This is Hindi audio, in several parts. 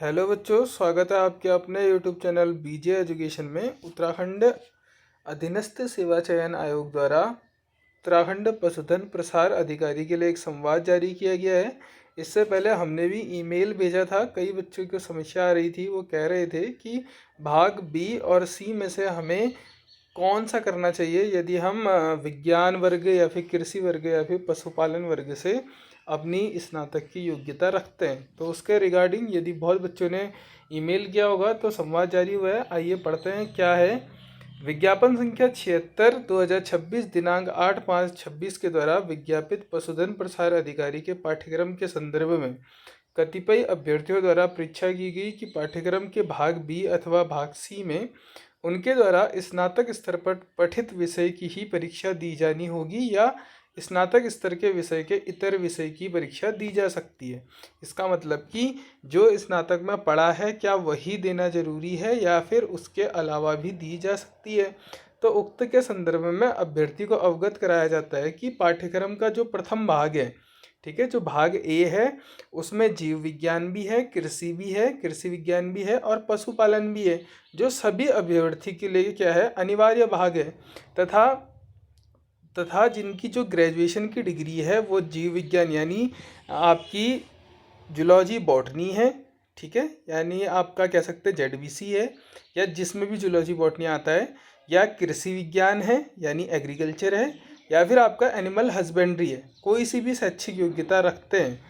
हेलो बच्चों, स्वागत है आपके अपने यूट्यूब चैनल बीजे एजुकेशन में। उत्तराखंड अधीनस्थ सेवा चयन आयोग द्वारा उत्तराखंड पशुधन प्रसार अधिकारी के लिए एक संवाद जारी किया गया है। इससे पहले हमने भी ईमेल भेजा था। कई बच्चों की समस्या आ रही थी, वो कह रहे थे कि भाग बी और सी में से हमें कौन सा करना चाहिए यदि हम विज्ञान वर्ग या फिर कृषि वर्ग या फिर पशुपालन वर्ग से अपनी स्नातक की योग्यता रखते हैं। तो उसके रिगार्डिंग यदि बहुत बच्चों ने ईमेल किया होगा तो संवाद जारी हुआ है। आइए पढ़ते हैं क्या है। विज्ञापन संख्या 76 2026 दिनांक 8/5/26 के द्वारा विज्ञापित पशुधन प्रसार अधिकारी के पाठ्यक्रम के संदर्भ में कतिपय अभ्यर्थियों द्वारा परीक्षा की गई कि पाठ्यक्रम के भाग बी अथवा भाग सी में उनके द्वारा स्नातक स्तर पर पठित विषय की ही परीक्षा दी जानी होगी या स्नातक स्तर के विषय के इतर विषय की परीक्षा दी जा सकती है। इसका मतलब कि जो स्नातक में पढ़ा है क्या वही देना जरूरी है या फिर उसके अलावा भी दी जा सकती है। तो उक्त के संदर्भ में अभ्यर्थी को अवगत कराया जाता है कि पाठ्यक्रम का जो प्रथम भाग है, ठीक है, जो भाग ए है उसमें जीव विज्ञान भी है, कृषि भी है, कृषि विज्ञान भी है और पशुपालन भी है, जो सभी अभ्यर्थी के लिए क्या है, अनिवार्य भाग है। तथा जिनकी जो ग्रेजुएशन की डिग्री है वो जीव विज्ञान यानी आपकी जूलॉजी बॉटनी है, ठीक है, यानी आपका कह सकते हैं ZBC है या जिसमें भी जूलॉजी बॉटनी आता है, या कृषि विज्ञान है यानी एग्रीकल्चर है, या फिर आपका एनिमल हस्बेंड्री है। कोई सी भी शैक्षिक योग्यता रखते हैं।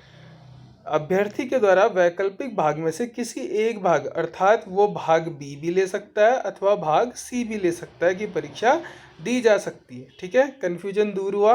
अभ्यर्थी के द्वारा वैकल्पिक भाग में से किसी एक भाग अर्थात वो भाग बी भी ले सकता है अथवा भाग सी भी ले सकता है कि परीक्षा दी जा सकती है। ठीक है, कन्फ्यूजन दूर हुआ।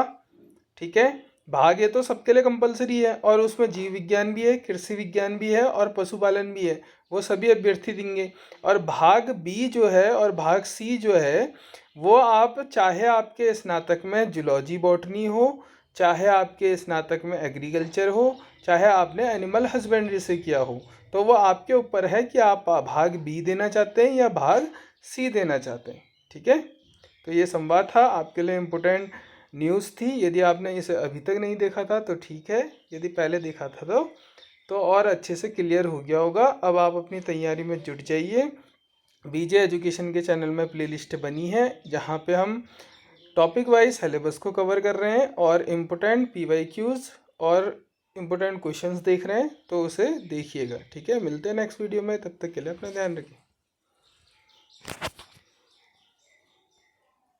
ठीक है, भाग ए तो सबके लिए कंपलसरी है और उसमें जीव विज्ञान भी है, कृषि विज्ञान भी है और पशुपालन भी है, वो सभी अभ्यर्थी देंगे। और भाग बी जो है और भाग सी जो है वो आप चाहे आपके स्नातक में जूलॉजी बॉटनी हो, चाहे आपके स्नातक में एग्रीकल्चर हो, चाहे आपने एनिमल हस्बेंड्री से किया हो, तो वो आपके ऊपर है कि आप भाग बी देना चाहते हैं या भाग सी देना चाहते हैं। ठीक है, तो ये संवाद था, आपके लिए इम्पोर्टेंट न्यूज़ थी। यदि आपने इसे अभी तक नहीं देखा था तो ठीक है, यदि पहले देखा था तो और अच्छे से क्लियर हो गया होगा। अब आप अपनी तैयारी में जुट जाइए। बीजे एजुकेशन के चैनल में प्लेलिस्ट बनी है जहाँ पे हम टॉपिक वाइज सिलेबस को कवर कर रहे हैं और इम्पोर्टेंट PYQs और इम्पोर्टेंट क्वेश्चंस देख रहे हैं, तो उसे देखिएगा। ठीक है, मिलते हैं नेक्स्ट वीडियो में, तब तक के लिए अपना ध्यान रखिए।